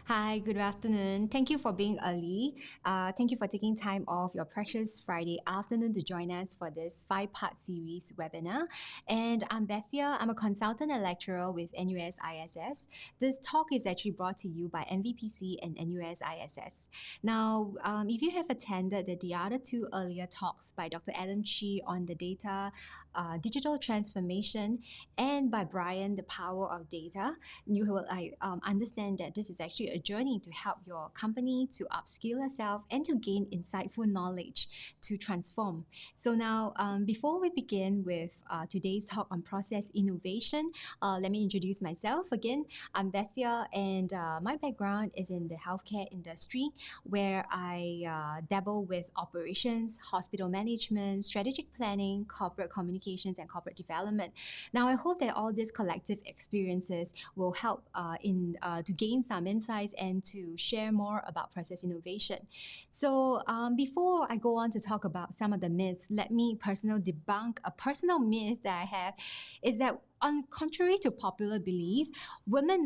Hi, good afternoon. Thank you for being early. Thank you for taking time off your precious Friday afternoon to join us for this 5-part series webinar. And I'm Bethia. I'm a consultant and lecturer with NUS-ISS. This talk is actually brought to you by NVPC and NUS-ISS. Now, if you have attended the other two earlier talks by Dr. Adam Chi on the data, digital transformation, and by Brian, the power of data, you will understand that this is actually a journey to help your company to upskill yourself and to gain insightful knowledge to transform. So now, before we begin with today's talk on process innovation, let me introduce myself again. I'm Bethia, and my background is in the healthcare industry, where I dabble with operations, hospital management, strategic planning, corporate communications, and corporate development. Now, I hope that all these collective experiences will help to gain some insights and to share more about process innovation. So before I go on to talk about some of the myths, let me personally debunk a personal myth that I have, is that contrary to popular belief, women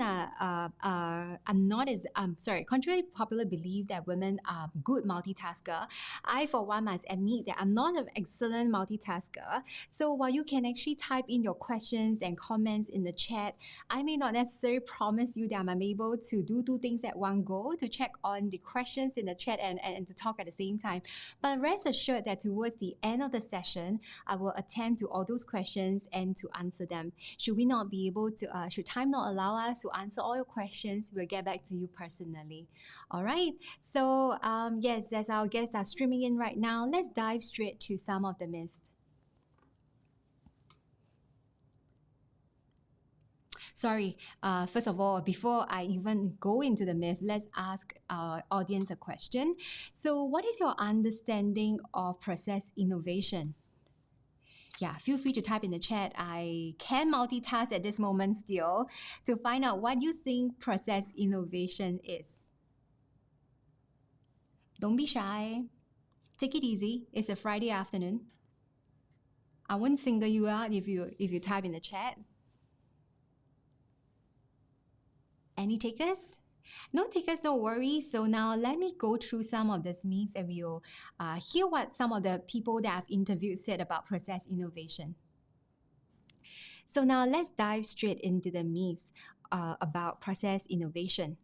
contrary to popular belief that women are good multitasker, I for one must admit that I'm not an excellent multitasker. So while you can actually type in your questions and comments in the chat, I may not necessarily promise you that I'm able to do two things at one go, to check on the questions in the chat and to talk at the same time. But rest assured that towards the end of the session, I will attempt to all those questions and to answer them. Should we not be able to, should time not allow us to answer all your questions, we'll get back to you personally. All right. So yes, as our guests are streaming in right now, let's dive straight to some of the myths. Sorry, first of all, before I even go into the myth, let's ask our audience a question. So what is your understanding of process innovation? Yeah, feel free to type in the chat. I can multitask at this moment still to find out what you think process innovation is. Don't be shy. Take it easy. It's a Friday afternoon. I won't single you out if you type in the chat. Any takers? No takers, don't worry. So now let me go through some of this myth and we'll hear what some of the people that I've interviewed said about process innovation. So now let's dive straight into the myths about process innovation.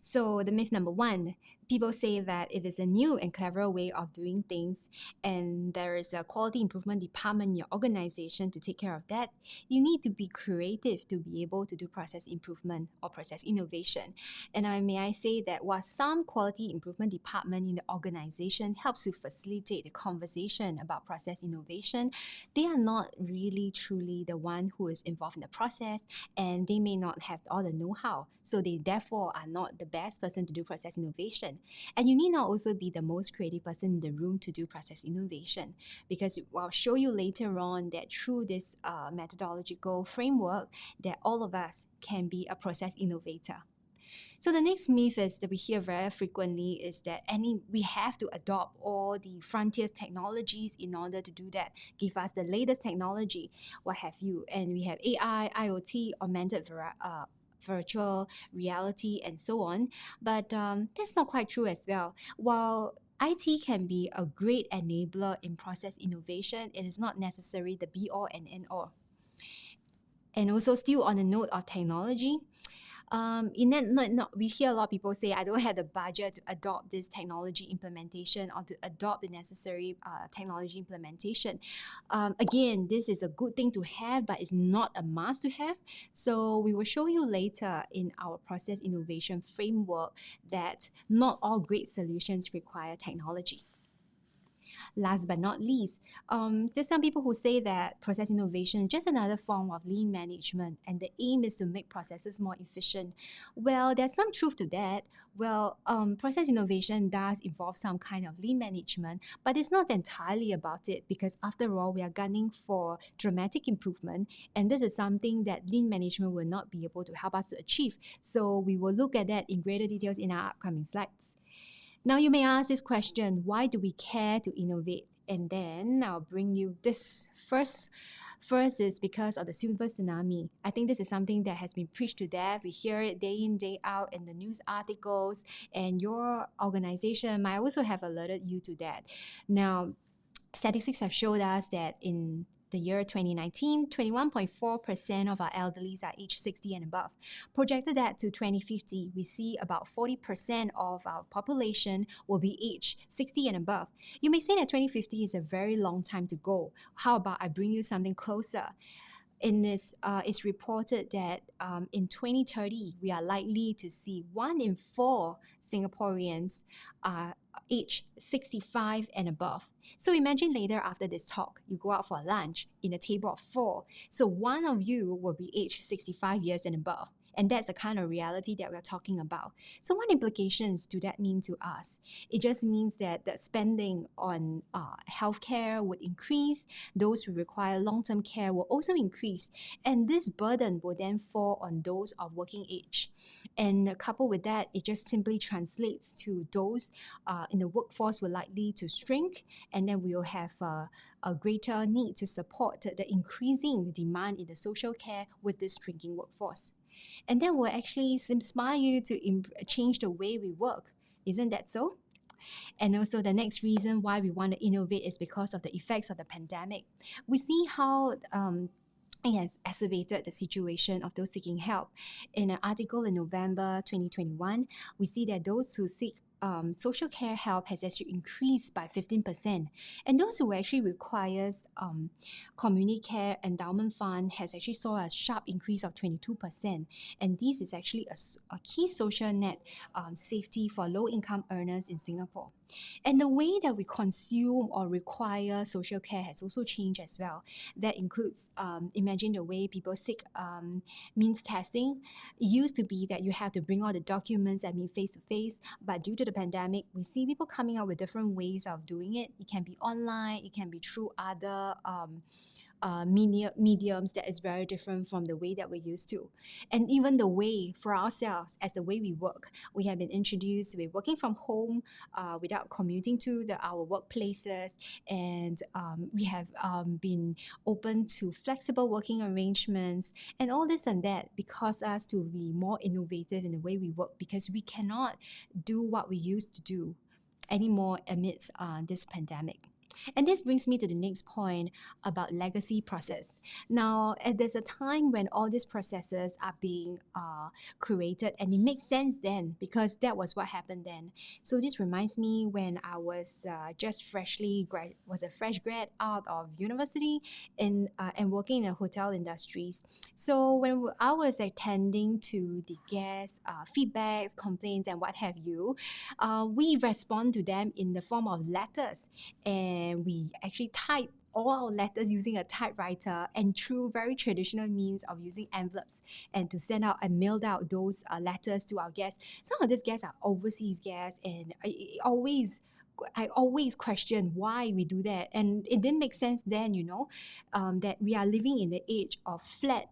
So the myth number one, people say that it is a new and clever way of doing things, and there is a quality improvement department in your organization to take care of that. You need to be creative to be able to do process improvement or process innovation. And may I say that while some quality improvement department in the organization helps to facilitate the conversation about process innovation, they are not really truly the one who is involved in the process, and they may not have all the know-how. So they therefore are not the best person to do process innovation. And you need not also be the most creative person in the room to do process innovation, because I'll show you later on that through this methodological framework that all of us can be a process innovator. So the next myth is that we hear very frequently is that we have to adopt all the frontiers technologies in order to do that. Give us the latest technology, what have you. And we have AI, IoT, augmented virtual reality, and so on. But that's not quite true as well. While IT can be a great enabler in process innovation, it is not necessarily the be-all and end-all. And also still on the note of technology, we hear a lot of people say, I don't have the budget to adopt this technology implementation or to adopt the necessary technology implementation. Again, this is a good thing to have, but it's not a must to have. So we will show you later in our process innovation framework that not all great solutions require technology. Last but not least, there's some people who say that process innovation is just another form of lean management and the aim is to make processes more efficient. Well, there's some truth to that. Well, process innovation does involve some kind of lean management, but it's not entirely about it, because after all, we are gunning for dramatic improvement, and this is something that lean management will not be able to help us to achieve. So we will look at that in greater details in our upcoming slides. Now you may ask this question, why do we care to innovate? And then I'll bring you this first. First is because of the silver tsunami. I think this is something that has been preached to death. We hear it day in, day out in the news articles, and your organization might also have alerted you to that. Now, statistics have showed us that in the year 2019, 21.4% of our elderlies are aged 60 and above. Projected that to 2050, we see about 40% of our population will be aged 60 and above. You may say that 2050 is a very long time to go. How about I bring you something closer? In this, it's reported that in 2030, we are likely to see 1 in 4 Singaporeans aged 65 and above. So imagine later after this talk, you go out for lunch in a table of 4. So one of you will be aged 65 years and above. And that's the kind of reality that we're talking about. So what implications do that mean to us? It just means that the spending on healthcare would increase. Those who require long-term care will also increase. And this burden will then fall on those of working age. And coupled with that, it just simply translates to those in the workforce will likely to shrink, and then we will have a greater need to support the increasing demand in the social care with this shrinking workforce. And that will actually inspire you to change the way we work. Isn't that so? And also the next reason why we want to innovate is because of the effects of the pandemic. We see how it has exacerbated the situation of those seeking help. In an article in November 2021, we see that those who seek social care help has actually increased by 15%. And those who actually requires community care endowment fund has actually saw a sharp increase of 22%. And this is actually a key social net safety for low-income earners in Singapore. And the way that we consume or require social care has also changed as well. That includes, imagine the way people seek means testing. It used to be that you have to bring all the documents and meet face-to-face, but due to the pandemic, we see people coming up with different ways of doing it. It can be online, it can be through other mediums that is very different from the way that we're used to. And even the way for ourselves, as the way we work, we have been introduced with working from home without commuting to our workplaces, and we have been open to flexible working arrangements and all this and that, because us to be more innovative in the way we work, because we cannot do what we used to do anymore amidst this pandemic. And this brings me to the next point about legacy process. Now, there's a time when all these processes are being created, and it makes sense then because that was what happened then. So this reminds me when I was just a fresh grad out of university and working in the hotel industries. So when I was attending to the guests' feedbacks, complaints, and what have you, we respond to them in the form of letters, and we actually type all our letters using a typewriter and through very traditional means of using envelopes, and to send out and mail out those letters to our guests. Some of these guests are overseas guests, and I always question why we do that. And it didn't make sense then, that we are living in the age of flat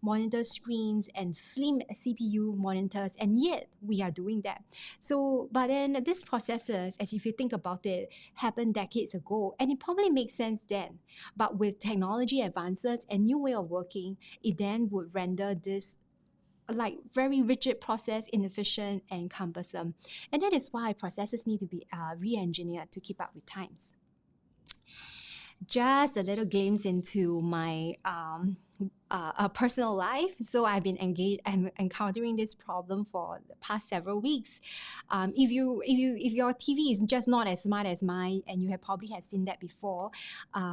monitor screens and slim CPU monitors, and yet we are doing that. So, but then these processes, as if you think about it, happened decades ago, and it probably makes sense then. But with technology advances and new way of working, it then would render this like very rigid process inefficient and cumbersome. And that is why processes need to be re-engineered to keep up with times. Just a little glimpse into my personal life. So I've been encountering this problem for the past several weeks. If your TV is just not as smart as mine, and you have probably seen that before,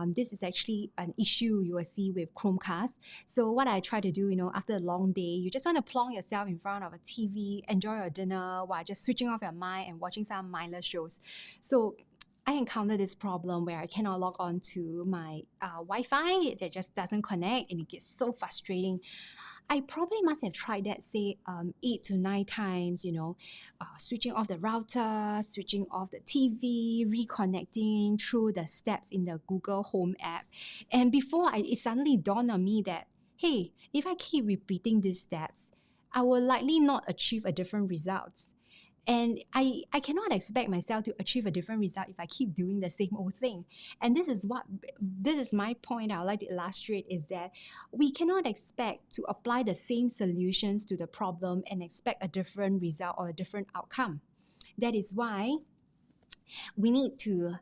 this is actually an issue you will see with Chromecast. So what I try to do, after a long day, you just want to plonk yourself in front of a TV, enjoy your dinner while just switching off your mind and watching some mindless shows. So I encountered this problem where I cannot log on to my Wi-Fi. That just doesn't connect, and it gets so frustrating. I probably must have tried that, say, 8 to 9 times, switching off the router, switching off the TV, reconnecting through the steps in the Google Home app. And before it suddenly dawned on me that, hey, if I keep repeating these steps, I will likely not achieve a different results. And I cannot expect myself to achieve a different result if I keep doing the same old thing. And this is my point I would like to illustrate, is that we cannot expect to apply the same solutions to the problem and expect a different result or a different outcome. That is why we need to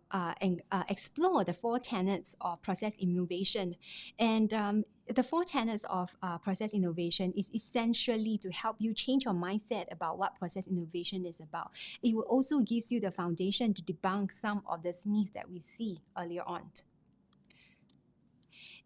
explore the 4 tenets of process innovation. And the 4 tenets of process innovation is essentially to help you change your mindset about what process innovation is about. It will also gives you the foundation to debunk some of the myths that we see earlier on.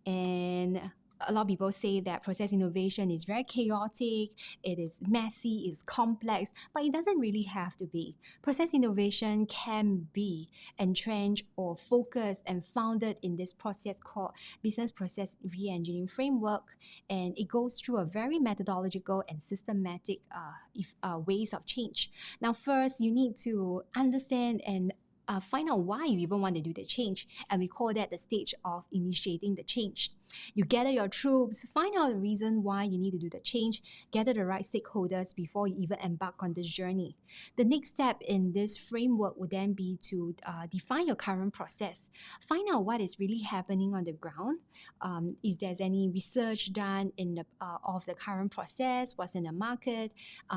And a lot of people say that process innovation is very chaotic, it is messy, it's complex, but it doesn't really have to be. Process innovation can be entrenched or focused and founded in this process called business process re-engineering framework, and it goes through a very methodological and systematic ways of change. Now, first, you need to understand and find out why you even want to do the change, and we call that the stage of initiating the change. You gather your troops, find out the reason why you need to do the change, gather the right stakeholders before you even embark on this journey. The next step in this framework would then be to define your current process. Find out what is really happening on the ground. Is there any research done in the of the current process, what's in the market,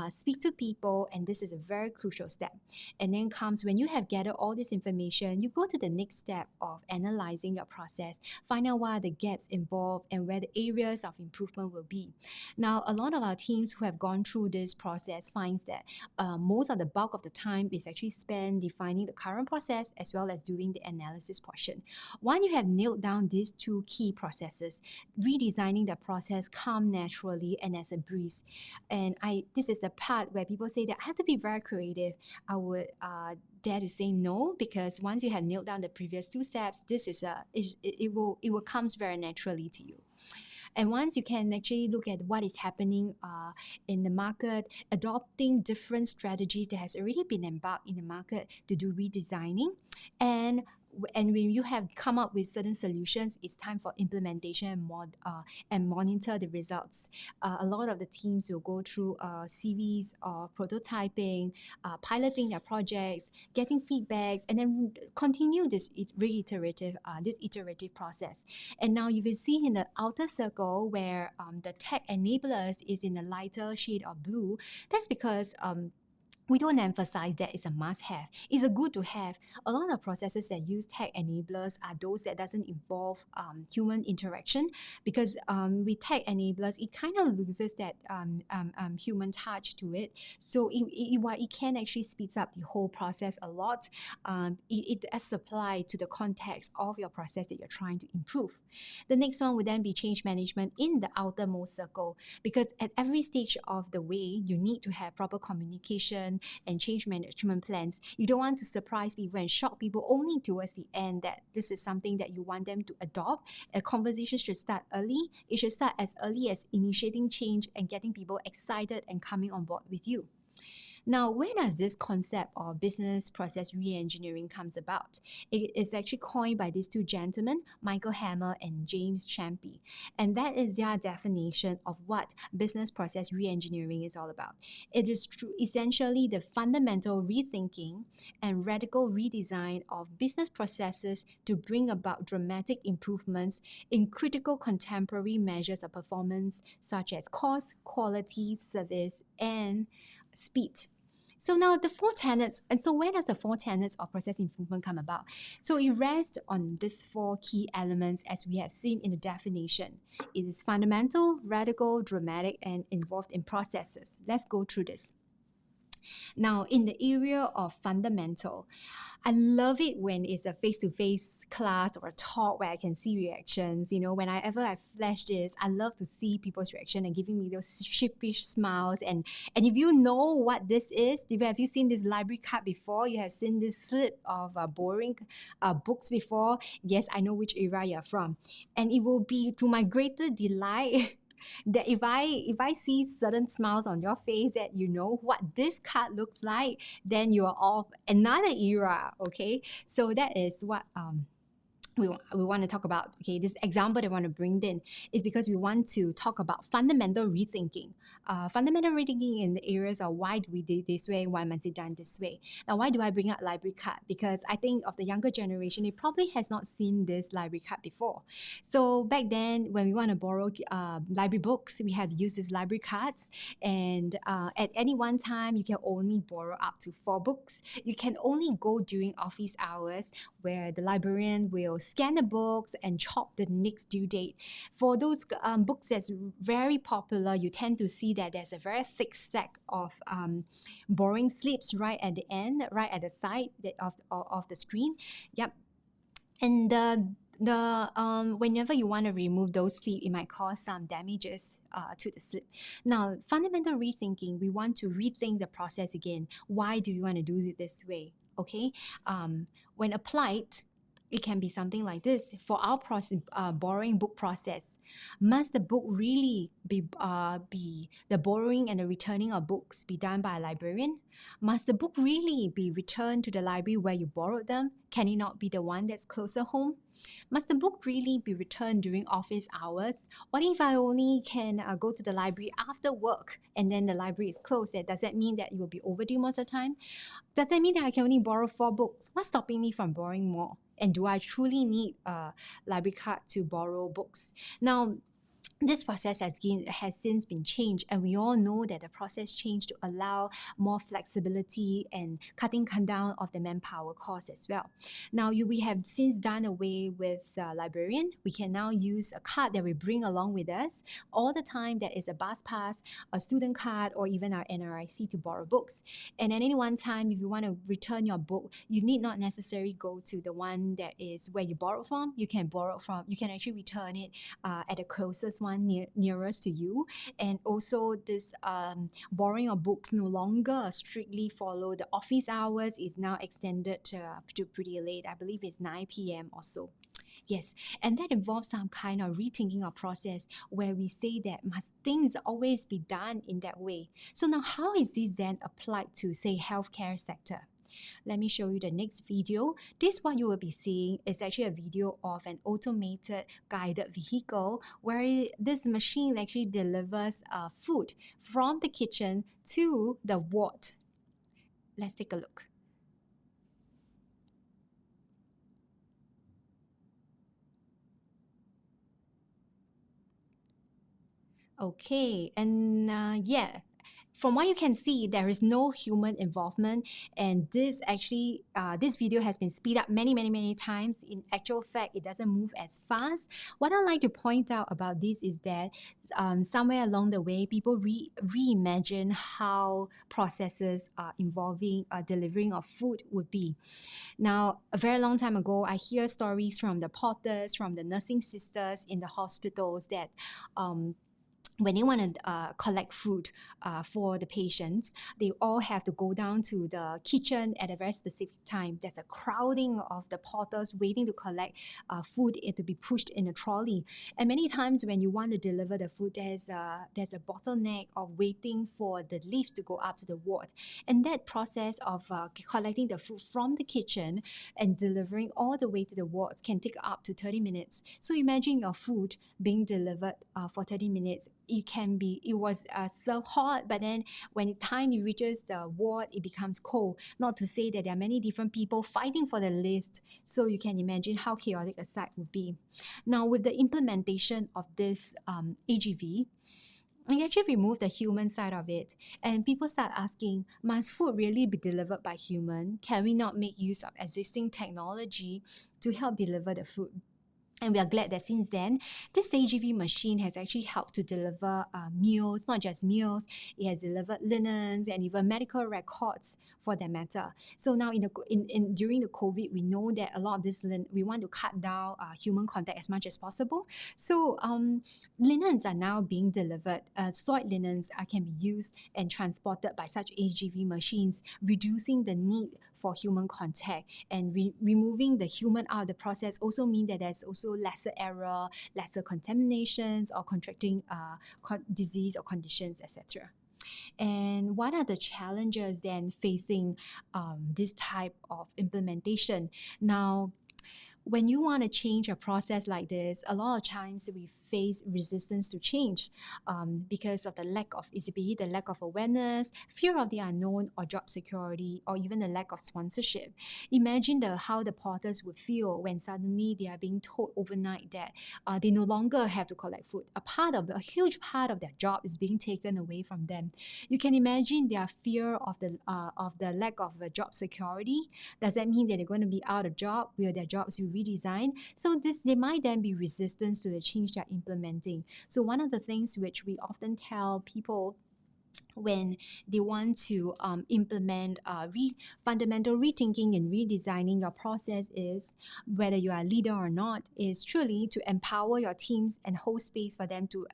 speak to people, and this is a very crucial step. And then comes when you have gathered all this information, you go to the next step of analyzing your process, find out what are the gaps involved and where the areas of improvement will be. Now, a lot of our teams who have gone through this process finds that most of the bulk of the time is actually spent defining the current process as well as doing the analysis portion. Once you have nailed down these 2 key processes, redesigning the process comes naturally and as a breeze. And this is the part where people say that I have to be very creative. I would dare to say no, because once you have nailed down the previous 2 steps, it will comes very naturally to you. And once you can actually look at what is happening in the market, adopting different strategies that has already been embarked in the market to do redesigning, and when you have come up with certain solutions, it's time for implementation and monitor the results. A lot of the teams will go through a series of prototyping, piloting their projects, getting feedbacks, and then continue this iterative process. And now you will see in the outer circle where the tech enablers is in a lighter shade of blue. That's because we don't emphasize that it's a must-have. It's a good to have. A lot of processes that use tech enablers are those that doesn't involve human interaction, because with tech enablers, it kind of loses that human touch to it. So it can actually speeds up the whole process a lot. It does apply to the context of your process that you're trying to improve. The next one would then be change management in the outermost circle, because at every stage of the way, you need to have proper communication and change management plans. You don't want to surprise people and shock people only towards the end that this is something that you want them to adopt. A conversation should start early. It should start as early as initiating change and getting people excited and coming on board with you. Now, where does this concept of business process re-engineering comes about? It is actually coined by these 2 gentlemen, Michael Hammer and James Champy. And that is their definition of what business process re-engineering is all about. It is essentially the fundamental rethinking and radical redesign of business processes to bring about dramatic improvements in critical contemporary measures of performance, such as cost, quality, service, and speed. So now the 4 tenets, and so where does the 4 tenets of process improvement come about? So it rests on these 4 key elements as we have seen in the definition. It is fundamental, radical, dramatic, and involved in processes. Let's go through this. Now, in the area of fundamental, I love it when it's a face-to-face class or a talk where I can see reactions. You know, whenever I flash this, I love to see people's reaction and giving me those sheepish smiles. And if you know what this is, have you seen this library card before? You have seen this slip of boring books before? Yes, I know which era you're from. And it will be to my greater delight that if I see certain smiles on your face that you know what this card looks like, then you are of another era, okay? So that is what we want to talk about, okay, this example that I want to bring in is because we want to talk about fundamental rethinking. Fundamental rethinking in the areas of why do we do it this way, why must it done this way. Now, why do I bring up library card? Because I think of the younger generation, it probably has not seen this library card before. So back then, when we want to borrow library books, we had to use these library cards. And at any one time, you can only borrow up to 4 books. You can only go during office hours where the librarian will scan the books and chop the next due date. For those books that's very popular, you tend to see that there's a very thick stack of borrowing slips right at the end, right at the side of the screen. Yep. And whenever you want to remove those slips, it might cause some damages to the slip. Now, fundamental rethinking, we want to rethink the process again. Why do you want to do it this way? Okay, when applied, it can be something like this. For our borrowing book process, must the book really be the borrowing and the returning of books be done by a librarian? Must the book really be returned to the library where you borrowed them? Can it not be the one that's closer home? Must the book really be returned during office hours? What if I only can go to the library after work and then the library is closed? Does that mean that you will be overdue most of the time? Does that mean that I can only borrow 4 books? What's stopping me from borrowing more? And do I truly need a library card to borrow books? Now, this process has since been changed, and we all know that the process changed to allow more flexibility and cutting down of the manpower cost as well. Now, we have since done away with librarian. We can now use a card that we bring along with us all the time. That is a bus pass, a student card, or even our NRIC to borrow books. And at any one time, if you want to return your book, you need not necessarily go to the one that is where you borrowed from. You can actually return it at the closest one nearest to you. And also this borrowing of books no longer strictly follow the office hours, is now extended to pretty late. I believe it's 9 p.m. or so. Yes, and that involves some kind of rethinking our process where we say that must things always be done in that way. So now how is this then applied to, say, healthcare sector? Let me show you the next video. This what you will be seeing is actually a video of an automated guided vehicle where this machine actually delivers food from the kitchen to the ward. Let's take a look. Okay, and yeah, from what you can see, there is no human involvement, and this actually, this video has been speed up many times. In actual fact, it doesn't move as fast. What I like to point out about this is that somewhere along the way, people reimagine how processes involving delivering of food would be. Now, a very long time ago, I hear stories from the porters, from the nursing sisters in the hospitals that when they want to collect food for the patients, they all have to go down to the kitchen at a very specific time. There's a crowding of the porters waiting to collect food to be pushed in a trolley. And many times when you want to deliver the food, there's a bottleneck of waiting for the lift to go up to the ward. And that process of collecting the food from the kitchen and delivering all the way to the wards can take up to 30 minutes. So imagine your food being delivered for 30 minutes. It was served hot, but then when the time it reaches the ward, it becomes cold. Not to say that there are many different people fighting for the lift, so you can imagine how chaotic a sight would be. Now, with the implementation of this AGV, we actually remove the human side of it, and people start asking, must food really be delivered by human? Can we not make use of existing technology to help deliver the food? And we are glad that since then, this AGV machine has actually helped to deliver meals, not just meals. It has delivered linens and even medical records for that matter. So now during the COVID, we know that a lot of this we want to cut down human contact as much as possible. So linens are now being delivered. Soiled linens can be used and transported by such AGV machines, reducing the need for human contact, and removing the human out of the process also mean that there's also lesser error, lesser contaminations, or contracting disease or conditions, etc. And what are the challenges then facing this type of implementation? Now, when you want to change a process like this, a lot of times we face resistance to change because of the lack of visibility, the lack of awareness, fear of the unknown, or job security, or even the lack of sponsorship. Imagine how the porters would feel when suddenly they are being told overnight that they no longer have to collect food. A huge part of their job is being taken away from them. You can imagine their fear of the lack of job security. Does that mean that they're going to be out of job? Will their jobs be redesigned? So they might then be resistance to the change they're implementing. So one of the things which we often tell people when they want to implement fundamental rethinking and redesigning your process is, whether you are a leader or not, is truly to empower your teams and hold space for them to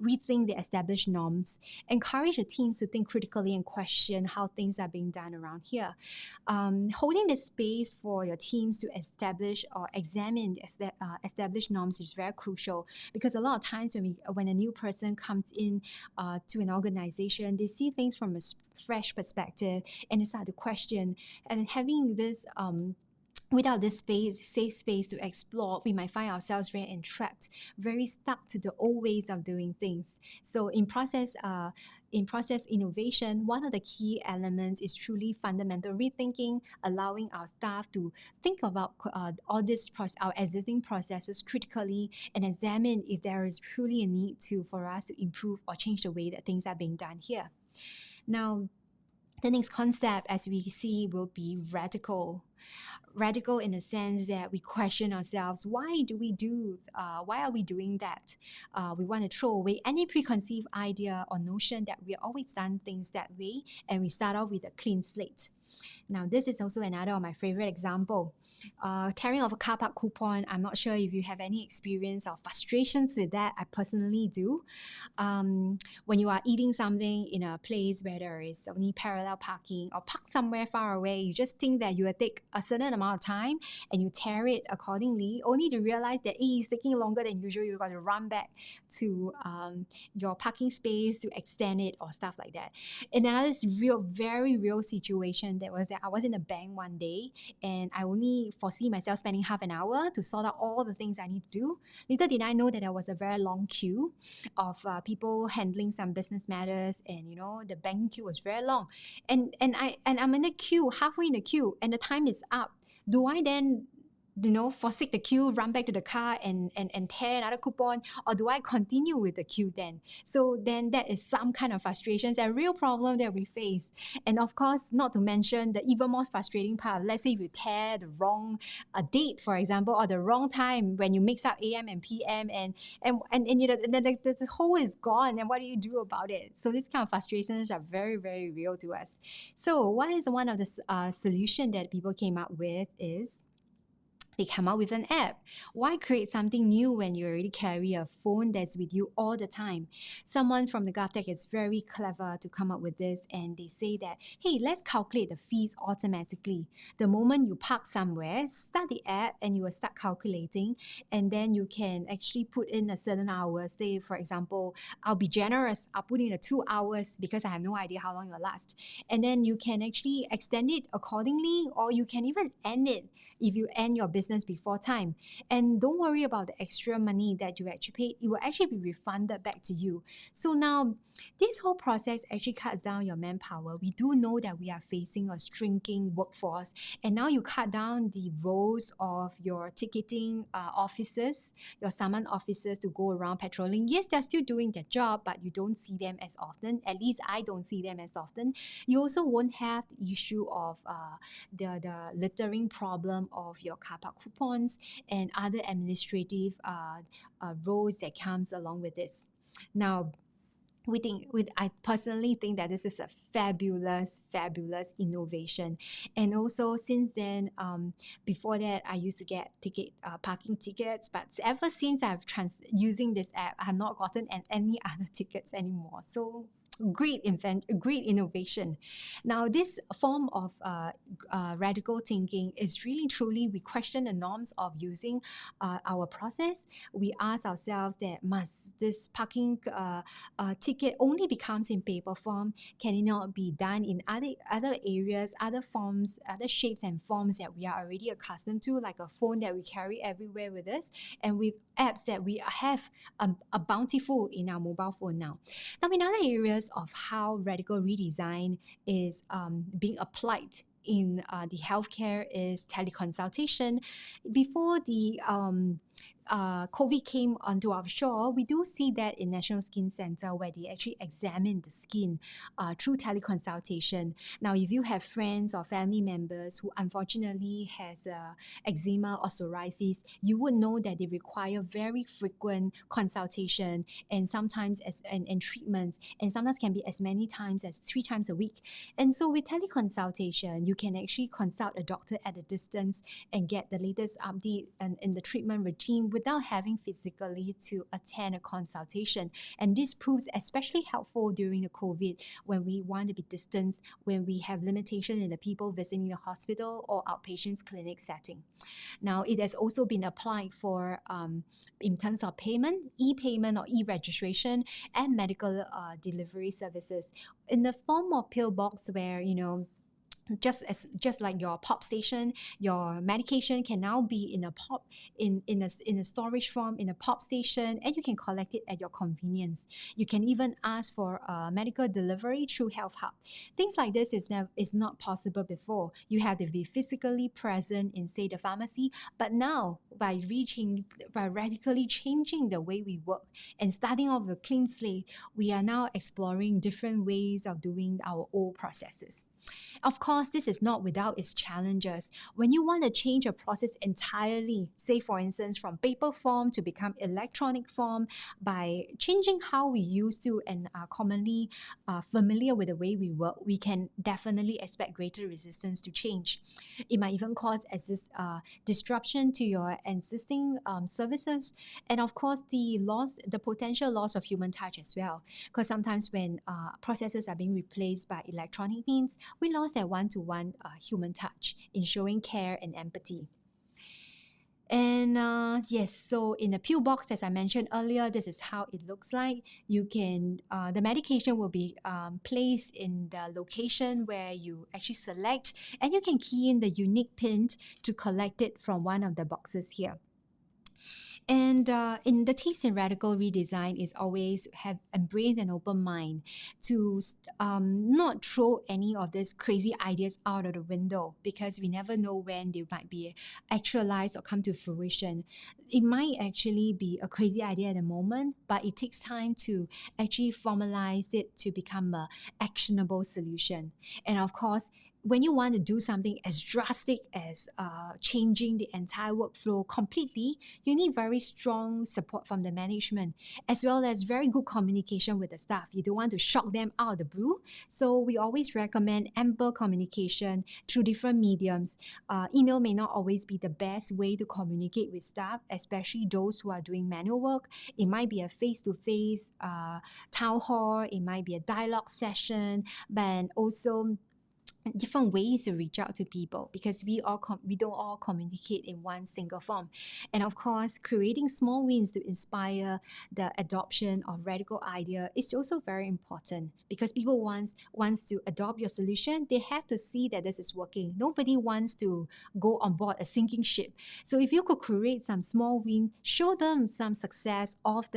rethink the established norms, encourage the teams to think critically and question how things are being done around here. Holding the space for your teams to establish or examine established norms is very crucial, because a lot of times when a new person comes in to an organization, they see things from a fresh perspective and they start to question. And having this without this safe space to explore, we might find ourselves very entrapped, very stuck to the old ways of doing things. So in process innovation, one of the key elements is truly fundamental rethinking, allowing our staff to think about all our existing processes critically and examine if there is truly a need for us to improve or change the way that things are being done here. Now, the next concept, as we see, will be radical. Radical in the sense that we question ourselves, why are we doing that? We want to throw away any preconceived idea or notion that we always done things that way, and we start off with a clean slate. Now, this is also another of my favorite example. Tearing off a car park coupon. I'm not sure if you have any experience or frustrations with that. I personally do. When you are eating something in a place where there is only parallel parking or park somewhere far away, you just think that you will take a certain amount of time and you tear it accordingly, only to realize that it's taking longer than usual. You got to run back to your parking space to extend it or stuff like that. And another very real situation that was that I was in a bank one day and I only foresee myself spending half an hour to sort out all the things I need to do. Little did I know that there was a very long queue of people handling some business matters, and the banking queue was very long. And I'm in the queue, halfway in the queue, and the time is up. Do I then forsake the queue, run back to the car and tear another coupon, or do I continue with the queue then? So then that is some kind of frustrations and real problem that we face. And of course, not to mention the even more frustrating part, let's say if you tear the wrong date, for example, or the wrong time when you mix up AM and PM and the whole is gone, and what do you do about it? So these kind of frustrations are very, very real to us. So what is one of the solution that people came up with is, they come out with an app. Why create something new when you already carry a phone that's with you all the time? Someone from the GovTech is very clever to come up with this, and they say that, hey, let's calculate the fees automatically. The moment you park somewhere, start the app and you will start calculating, and then you can actually put in a certain hour. Say, for example, I'll be generous. I'll put in a 2 hours because I have no idea how long it will last. And then you can actually extend it accordingly, or you can even end it if you end your business before time. And don't worry about the extra money that you actually paid. It will actually be refunded back to you. So now, this whole process actually cuts down your manpower. We do know that we are facing a shrinking workforce, and now you cut down the roles of your ticketing officers, your summon officers to go around patrolling. Yes, they're still doing their job, but you don't see them as often. At least I don't see them as often. You also won't have the issue of the littering problem of your car park coupons and other administrative roles that comes along with this. Now, I personally think that this is a fabulous innovation. And also, since then, before that, I used to get parking tickets, but ever since I've using this app, I have not gotten any other tickets anymore. So great innovation. Now, this form of radical thinking is really truly we question the norms of using our process. We ask ourselves that must this parking ticket only becomes in paper form? Can it not be done in other areas, other forms, other shapes and forms that we are already accustomed to, like a phone that we carry everywhere with us, and with apps that we have a bountiful in our mobile phone now. Now, in other areas of how radical redesign is being applied in the healthcare is teleconsultation. Before the COVID came onto our shore, we do see that in National Skin Center where they actually examine the skin through teleconsultation. Now, if you have friends or family members who unfortunately has eczema or psoriasis, you would know that they require very frequent consultation and sometimes and treatments, and sometimes can be as many times as 3 times a week. And so with teleconsultation, you can actually consult a doctor at a distance and get the latest update in the treatment regime without having physically to attend a consultation. And this proves especially helpful during the COVID when we want to be distanced, when we have limitation in the people visiting the hospital or outpatients clinic setting. Now, it has also been applied for in terms of payment, e-payment or e-registration, and medical delivery services in the form of pillbox where, just like your pop station, your medication can now be in a storage form in a pop station, and you can collect it at your convenience. You can even ask for medical delivery through Health Hub. Things like this is not possible before. You have to be physically present in, say, the pharmacy. But now, by radically changing the way we work and starting off with a clean slate, we are now exploring different ways of doing our old processes. Of course, this is not without its challenges. When you want to change a process entirely, say for instance from paper form to become electronic form, by changing how we used to and are commonly familiar with the way we work, we can definitely expect greater resistance to change. It might even cause disruption to your existing services, and of course the potential loss of human touch as well. Because sometimes when processes are being replaced by electronic means, we lost that one-to-one human touch in showing care and empathy. And yes, so in the pill box, as I mentioned earlier, this is how it looks like. You can, the medication will be placed in the location where you actually select, and you can key in the unique pin to collect it from one of the boxes here. And in the tips in radical redesign is always have embrace an open mind to not throw any of these crazy ideas out of the window, because we never know when they might be actualized or come to fruition. It might actually be a crazy idea at the moment, but it takes time to actually formalize it to become an actionable solution. And of course, when you want to do something as drastic as changing the entire workflow completely, you need very strong support from the management, as well as very good communication with the staff. You don't want to shock them out of the blue. So we always recommend ample communication through different mediums. Email may not always be the best way to communicate with staff, especially those who are doing manual work. It might be a face-to-face town hall. It might be a dialogue session, but also different ways to reach out to people, because we don't all communicate in one single form. And of course, creating small wins to inspire the adoption of radical idea is also very important, because people wants to adopt your solution, they have to see that this is working. Nobody wants to go on board a sinking ship. So if you could create some small win, show them some success of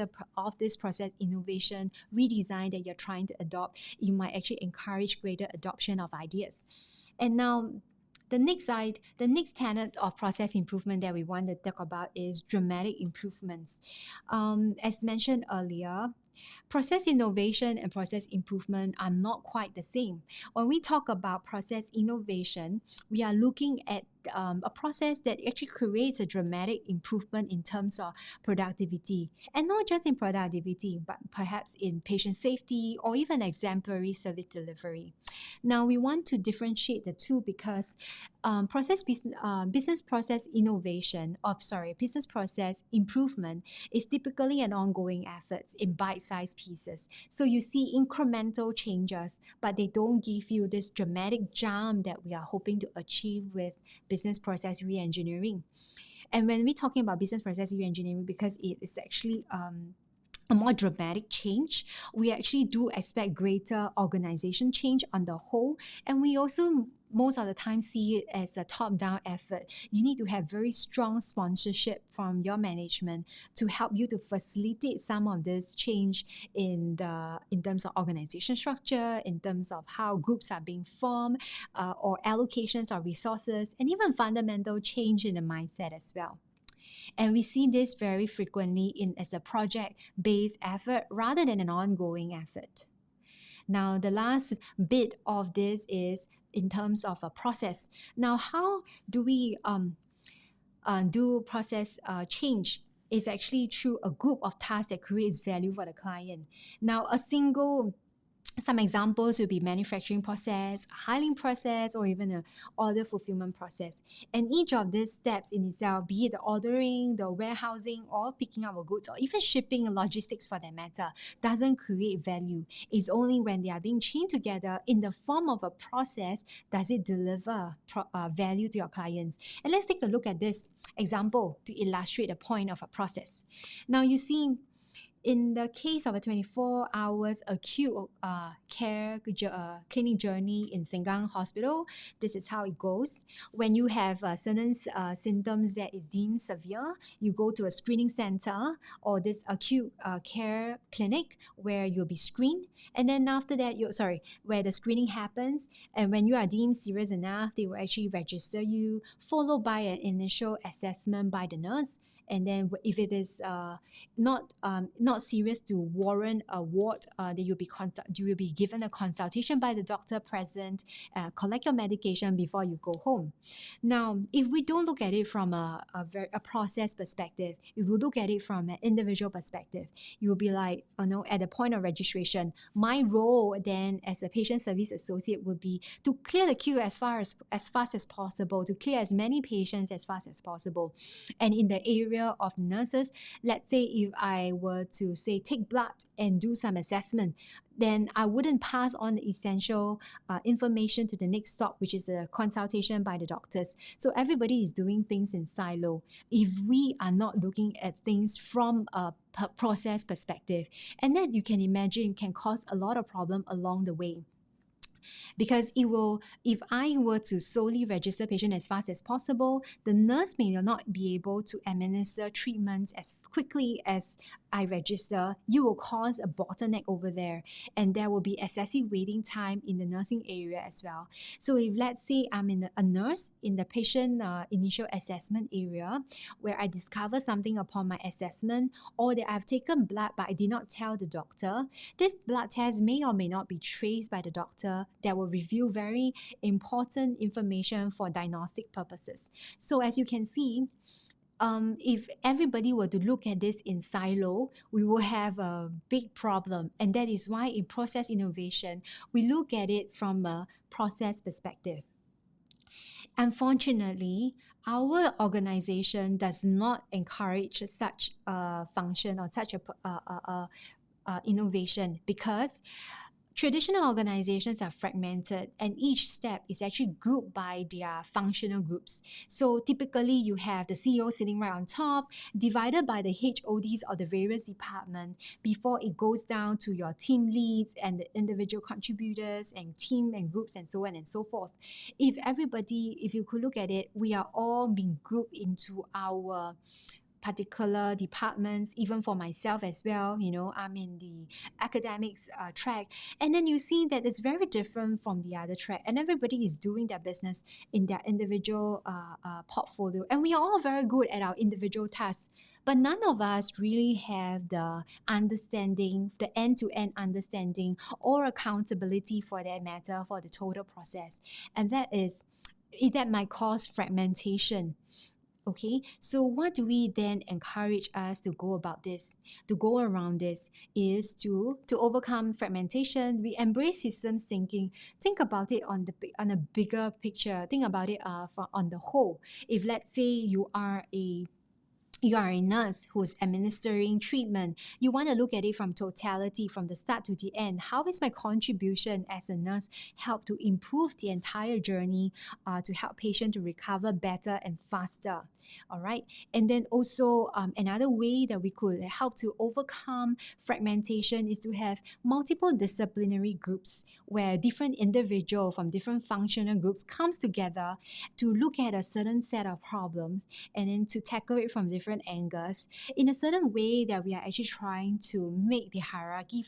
this process innovation redesign that you're trying to adopt, you might actually encourage greater adoption of ideas. And now, the next tenet of process improvement that we want to talk about is dramatic improvements. As mentioned earlier, process innovation and process improvement are not quite the same. When we talk about process innovation, we are looking at a process that actually creates a dramatic improvement in terms of productivity, and not just in productivity, but perhaps in patient safety or even exemplary service delivery. Now, we want to differentiate the two because business process improvement is typically an ongoing effort in bites bite-sized pieces. So you see incremental changes, but they don't give you this dramatic jump that we are hoping to achieve with business process reengineering. And when we're talking about business process reengineering, because it is actually a more dramatic change, we actually do expect greater organization change on the whole. And we also most of the time see it as a top-down effort. You need to have very strong sponsorship from your management to help you to facilitate some of this change in terms of organization structure, in terms of how groups are being formed, or allocations of resources, and even fundamental change in the mindset as well. And we see this very frequently as a project-based effort rather than an ongoing effort. Now, the last bit of this is in terms of a process. Now, how do we do process change? Is actually through a group of tasks that creates value for the client. Now, some examples will be manufacturing process, hiring process, or even an order fulfillment process. And each of these steps in itself, be it the ordering, the warehousing, or picking up of goods, or even shipping and logistics for that matter, doesn't create value. It's only when they are being chained together in the form of a process does it deliver value to your clients. And let's take a look at this example to illustrate the point of a process. Now you see, in the case of a 24 hours acute care clinic journey in Sengkang Hospital, this is how it goes. When you have certain symptoms that is deemed severe, you go to a screening center or this acute care clinic where you'll be screened. And then after that, where the screening happens, and when you are deemed serious enough, they will actually register you, followed by an initial assessment by the nurse. And then if it is not serious to warrant a ward, then you will be given a consultation by the doctor present, collect your medication before you go home. Now, if we don't look at it from a process perspective, if we look at it from an individual perspective, you will be like, at the point of registration, my role then as a patient service associate would be to clear the queue as fast as possible, to clear as many patients as fast as possible. And in the area of nurses, let's say if I were to say take blood and do some assessment, then I wouldn't pass on the essential information to the next stop, which is a consultation by the doctors. So everybody is doing things in silo. If we are not looking at things from a process perspective, and that you can imagine can cause a lot of problem along the way. Because if I were to solely register patient as fast as possible, the nurse may not be able to administer treatments as quickly as I register. You will cause a bottleneck over there, and there will be excessive waiting time in the nursing area as well. So if let's say I'm a nurse in the patient initial assessment area, where I discover something upon my assessment, or that I've taken blood but I did not tell the doctor, this blood test may or may not be traced by the doctor. That will reveal very important information for diagnostic purposes. So as you can see, if everybody were to look at this in silo, we will have a big problem. And that is why in process innovation, we look at it from a process perspective. Unfortunately, our organization does not encourage such a function or such a innovation, because traditional organizations are fragmented, and each step is actually grouped by their functional groups. So typically you have the CEO sitting right on top, divided by the HODs of the various departments before it goes down to your team leads and the individual contributors and team and groups and so on and so forth. If you could look at it, we are all being grouped into our particular departments. Even for myself as well, I'm in the academics track, and then you see that it's very different from the other track, and everybody is doing their business in their individual portfolio, and we are all very good at our individual tasks, but none of us really have the understanding, the end-to-end understanding or accountability for that matter for the total process, and that might cause fragmentation. Okay, so what do we then encourage us to go around this is to overcome fragmentation. We embrace systems thinking. Think about it on a bigger picture. Think about it on the whole. If let's say you are a you are a nurse who's administering treatment. You want to look at it from totality, from the start to the end. How is my contribution as a nurse help to improve the entire journey to help patient to recover better and faster? All right. And then also another way that we could help to overcome fragmentation is to have multiple disciplinary groups where different individuals from different functional groups comes together to look at a certain set of problems and then to tackle it from different angles in a certain way that we are actually trying to make the hierarchy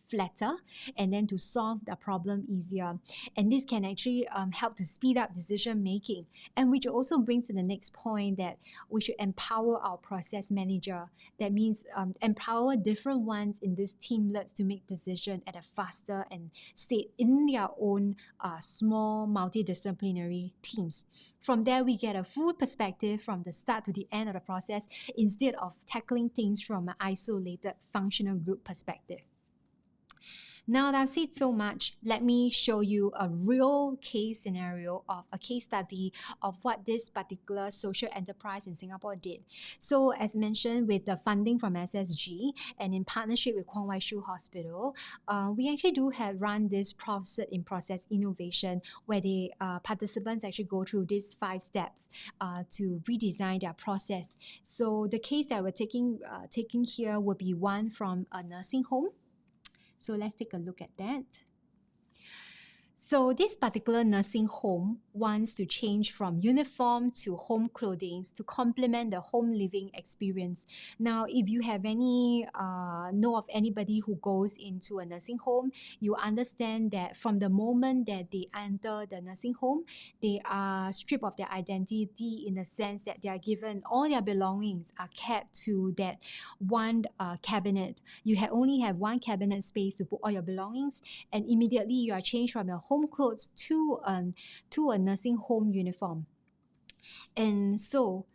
flatter and then to solve the problem easier. And this can actually help to speed up decision making, and which also brings to the next point that we should empower our process manager. That means empower different ones in this teamlets to make decision at a faster and state in their own small multidisciplinary teams. From there, we get a full perspective from the start to the end of the process instead of tackling things from an isolated functional group perspective. Now that I've said so much, let me show you a real case scenario of a case study of what this particular social enterprise in Singapore did. So as mentioned, with the funding from SSG and in partnership with Kwong Wai Shu Hospital, we actually do have run this process innovation where the participants actually go through these 5 steps to redesign their process. So the case that we're taking here would be one from a nursing home. So let's take a look at that. So this particular nursing home wants to change from uniform to home clothing to complement the home living experience. Now, if you have any know of anybody who goes into a nursing home, you understand that from the moment that they enter the nursing home, they are stripped of their identity in the sense that they are given all their belongings are kept to that one cabinet. You only have one cabinet space to put all your belongings, and immediately you are changed from your home clothes to a nursing home uniform. And so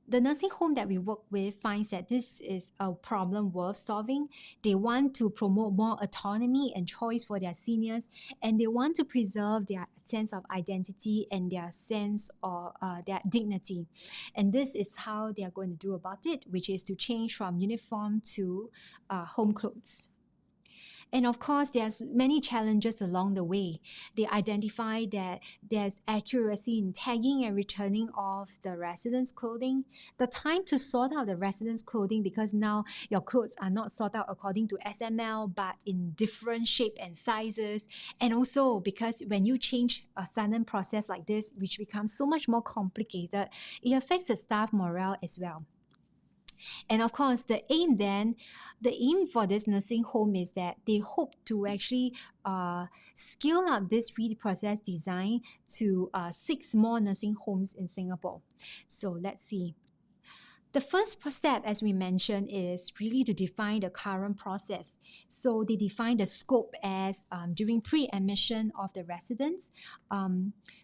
the nursing home that we work with finds that this is a problem worth solving. They want to promote more autonomy and choice for their seniors, and they want to preserve their sense of identity and their sense of their dignity. And this is how they are going to do about it, which is to change from uniform to home clothes. And of course, there's many challenges along the way. They identify that there's accuracy in tagging and returning of the residents' clothing, the time to sort out the residents' clothing because now your clothes are not sorted out according to SML, but in different shape and sizes. And also because when you change a sudden process like this, which becomes so much more complicated, it affects the staff morale as well. And of course, the aim for this nursing home is that they hope to actually scale up this reprocess design to 6 more nursing homes in Singapore. So let's see. The first step, as we mentioned, is really to define the current process. So they define the scope as during pre-admission of the residents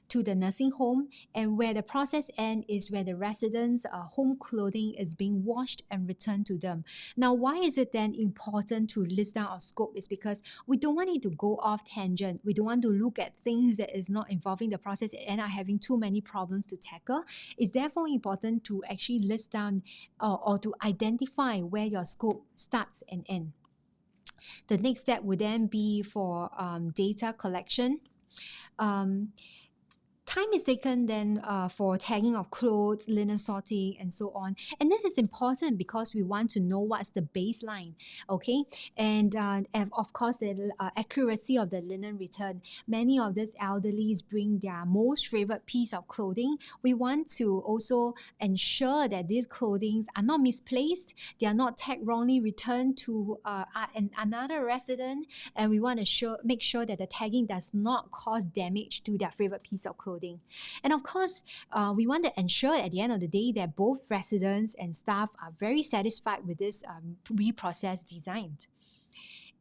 to the nursing home, and where the process ends is where the residents' home clothing is being washed and returned to them. Now, why is it then important to list down our scope? Is because we don't want it to go off tangent. We don't want to look at things that is not involving the process and are having too many problems to tackle. It's therefore important to actually list down or to identify where your scope starts and ends. The next step would then be for data collection. Time is taken then for tagging of clothes, linen sorting, and so on. And this is important because we want to know what's the baseline, okay? And of course, the accuracy of the linen return. Many of these elderlies bring their most favorite piece of clothing. We want to also ensure that these clothings are not misplaced. They are not tagged wrongly returned to another resident. And we want to make sure that the tagging does not cause damage to their favorite piece of clothing. And of course, we want to ensure at the end of the day that both residents and staff are very satisfied with this reprocess design.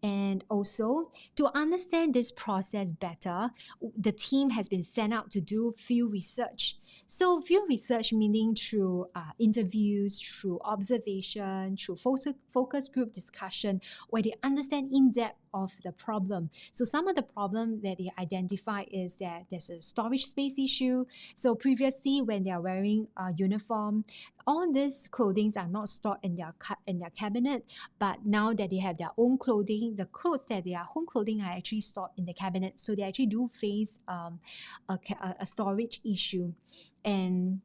And also, to understand this process better, the team has been sent out to do field research So field research meaning through interviews, through observation, through focus group discussion, where they understand in depth of the problem. So some of the problem that they identify is that there's a storage space issue. So previously when they are wearing a uniform, all these clothing are not stored in their cabinet, but now that they have their own clothing, the clothes that they are home clothing are actually stored in the cabinet. So they actually do face a storage issue. And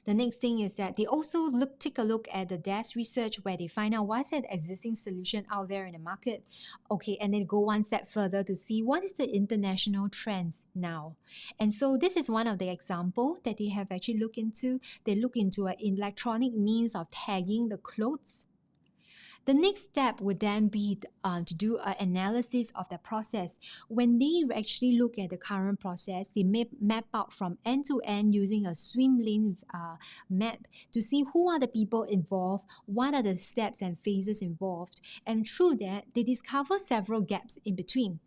the next thing is that they also take a look at the desk research where they find out what's an existing solution out there in the market. Okay, and then go one step further to see what is the international trends now. And so this is one of the example that they have actually looked into. They look into an electronic means of tagging the clothes. The next step would then be to do an analysis of the process. When they actually look at the current process, they map out from end to end using a swim lane map to see who are the people involved, what are the steps and phases involved, and through that, they discover several gaps in between.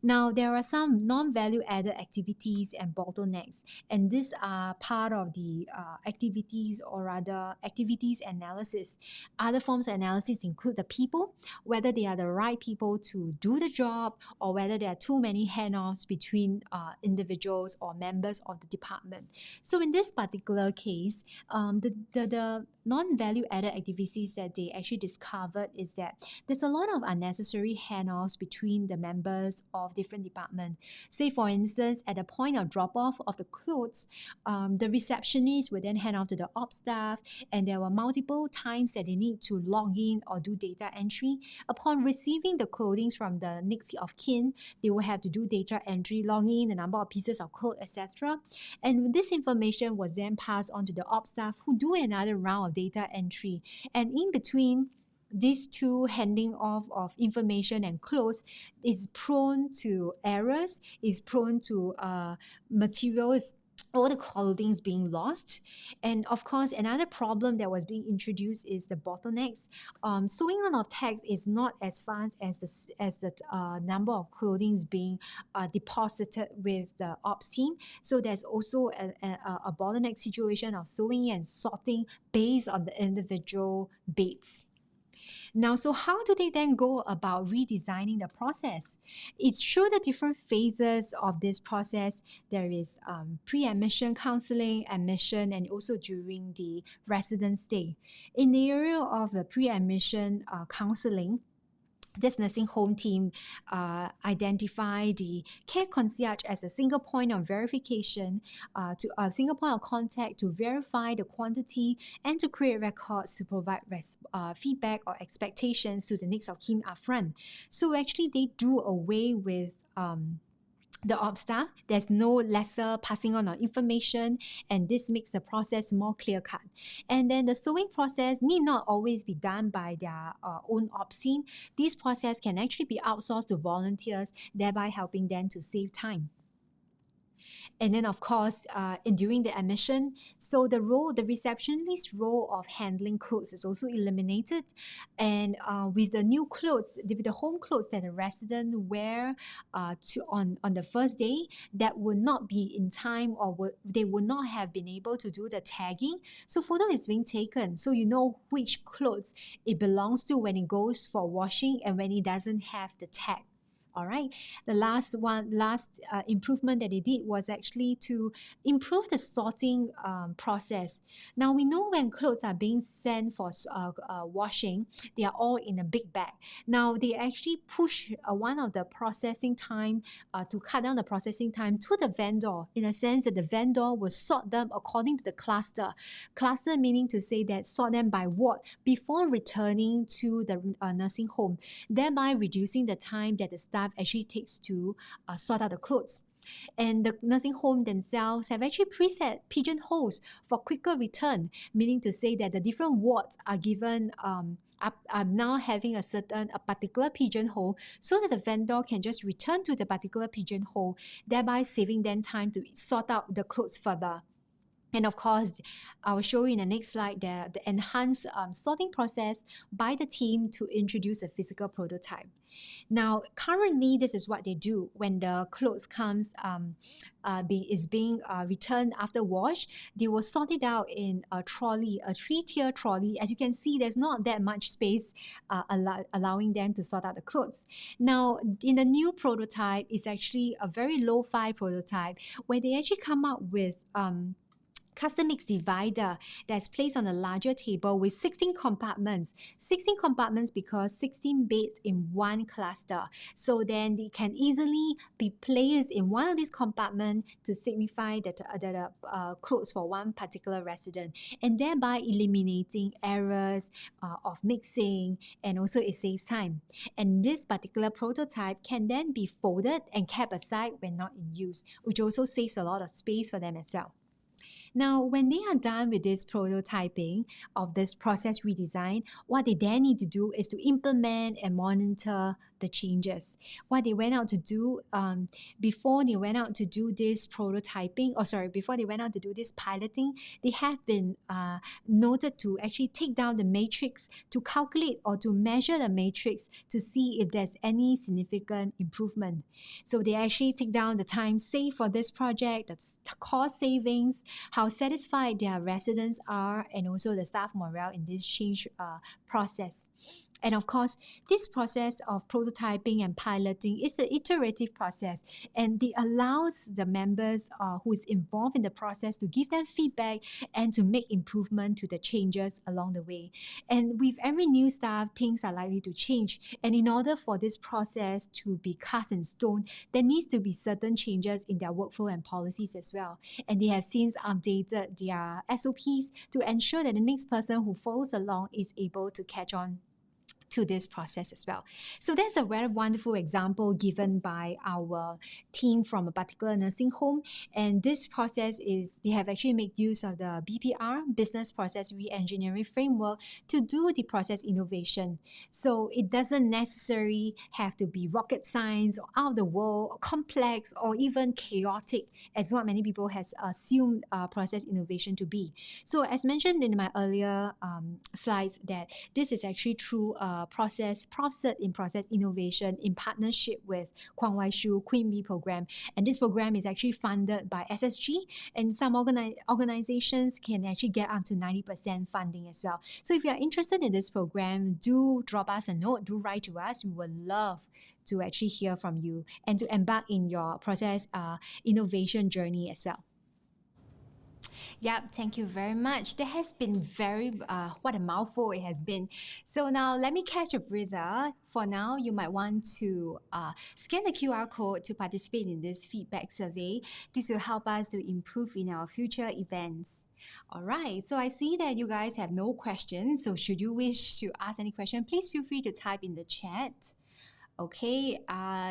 Now, there are some non-value added activities and bottlenecks, and these are part of the activities or rather activities analysis. Other forms of analysis include the people, whether they are the right people to do the job or whether there are too many handoffs between individuals or members of the department. So in this particular case, the non-value added activities that they actually discovered is that there's a lot of unnecessary handoffs between the members of different departments. Say for instance, at the point of drop-off of the clothes, the receptionist would then hand off to the ops staff, and there were multiple times that they need to log in or do data entry. Upon receiving the clothing from the next of kin, they will have to do data entry, log in the number of pieces of clothes, etc. And this information was then passed on to the ops staff who do another round of data entry. And in between, these two handing off of information and clothes is prone to errors, is prone to materials, all the clothing being lost. And of course, another problem that was being introduced is the bottlenecks. Sewing on of tags is not as fast as the number of clothing being deposited with the ops team. So there's also a bottleneck situation of sewing and sorting based on the individual bits. Now, so how do they then go about redesigning the process? It shows the different phases of this process. There is pre-admission counseling, admission, and also during the residence stay. In the area of the pre-admission counseling, this nursing home team identify the care concierge as a single point of verification, to a single point of contact to verify the quantity and to create records to provide feedback or expectations to the next of kin upfront. So actually, they do away with the ops staff. There's no lesser passing on of information, and this makes the process more clear-cut. And then the sewing process need not always be done by their own ops team. This process can actually be outsourced to volunteers, thereby helping them to save time. And then, of course, during the admission, so the receptionist's role of handling clothes is also eliminated. And with the new clothes, with the home clothes that the resident wear on the first day, that would not be in time, or they would not have been able to do the tagging. So photo is being taken, so you know which clothes it belongs to when it goes for washing and when it doesn't have the tag. All right. The last improvement that they did was actually to improve the sorting process. Now we know when clothes are being sent for washing, they are all in a big bag. Now they actually push one of the processing time to cut down the processing time to the vendor, in a sense that the vendor will sort them according to the cluster. Cluster meaning to say that sort them by ward before returning to the nursing home, thereby reducing the time that the staff actually takes to sort out the clothes. And the nursing home themselves have actually preset pigeonholes for quicker return, meaning to say that the different wards are given are now having a particular pigeonhole, so that the vendor can just return to the particular pigeonhole, thereby saving them time to sort out the clothes further. And of course, I will show you in the next slide the enhanced sorting process by the team to introduce a physical prototype. Now, currently, this is what they do when the clothes is being returned after wash. They will sort it out in a trolley, a 3-tier trolley. As you can see, there's not that much space allowing them to sort out the clothes. Now, in the new prototype, it's actually a very low-fi prototype where they actually come up with custom mix divider that's placed on a larger table with 16 compartments. 16 compartments because 16 beds in one cluster. So then they can easily be placed in one of these compartments to signify that the clothes for one particular resident, and thereby eliminating errors of mixing, and also it saves time. And this particular prototype can then be folded and kept aside when not in use, which also saves a lot of space for them as well. Now, when they are done with this prototyping of this process redesign, what they then need to do is to implement and monitor the changes. What they went out to do before they went out to do this prototyping, before they went out to do this piloting, they have been noted to actually take down the matrix to calculate or to measure the matrix to see if there's any significant improvement. So they actually take down the time saved for this project, the cost savings, how satisfied their residents are, and also the staff morale in this change process. And of course, this process of prototyping and piloting is an iterative process, and it allows the members who is involved in the process to give them feedback and to make improvement to the changes along the way. And with every new staff, things are likely to change. And in order for this process to be cast in stone, there needs to be certain changes in their workflow and policies as well. And they have since updated their SOPs to ensure that the next person who follows along is able to catch on to this process as well. So that's a very wonderful example given by our team from a particular nursing home. And this process is, they have actually made use of the BPR, Business Process Reengineering Framework, to do the process innovation. So it doesn't necessarily have to be rocket science or out of the world, or complex, or even chaotic, as what many people has assumed process innovation to be. So as mentioned in my earlier slides, that this is actually through process innovation in partnership with Kwang Wai Shu Queen Bee program. And this program is actually funded by SSG, and some organizations can actually get up to 90% funding as well. So if you are interested in this program, do drop us a note, do write to us. We would love to actually hear from you and to embark in your process innovation journey as well. Yep, thank you very much. That has been very, what a mouthful it has been. So now let me catch a breather. For now, you might want to scan the QR code to participate in this feedback survey. This will help us to improve in our future events. All right, so I see that you guys have no questions. So should you wish to ask any question, please feel free to type in the chat. Okay,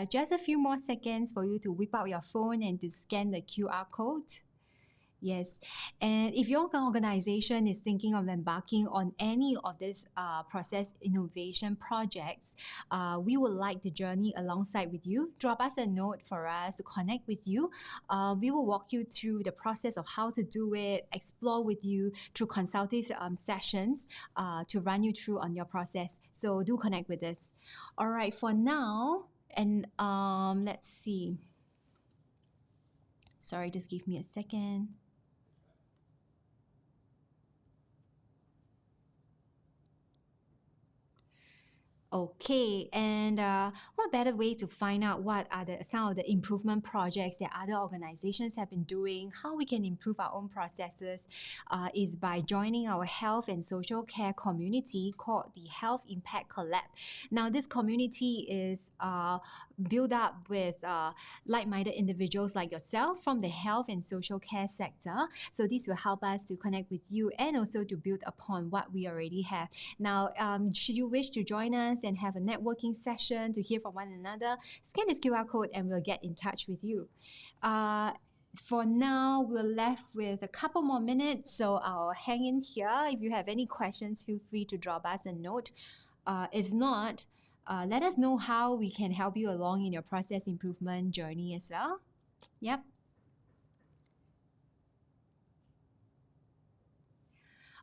just a few more seconds for you to whip out your phone and to scan the QR code. Yes, and if your organization is thinking of embarking on any of these process innovation projects, we would like to journey alongside with you. Drop us a note for us to connect with you. We will walk you through the process of how to do it, explore with you through consultative sessions to run you through on your process. So do connect with us. All right, for now, and let's see. Sorry, just give me a second. Okay, and what better way to find out what are some of the improvement projects that other organizations have been doing, how we can improve our own processes, is by joining our health and social care community called the Health Impact Collab. Now, this community is built up with like-minded individuals like yourself from the health and social care sector. So this will help us to connect with you and also to build upon what we already have. Now, should you wish to join us and have a networking session to hear from one another, scan this QR code and we'll get in touch with you. For now, we're left with a couple more minutes, so I'll hang in here. If you have any questions, feel free to drop us a note. If not, let us know how we can help you along in your process improvement journey as well. Yep.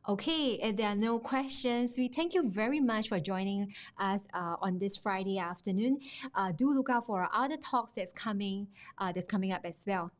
Okay, if there are no questions, we thank you very much for joining us on this Friday afternoon. Do look out for our other talks that's coming up as well.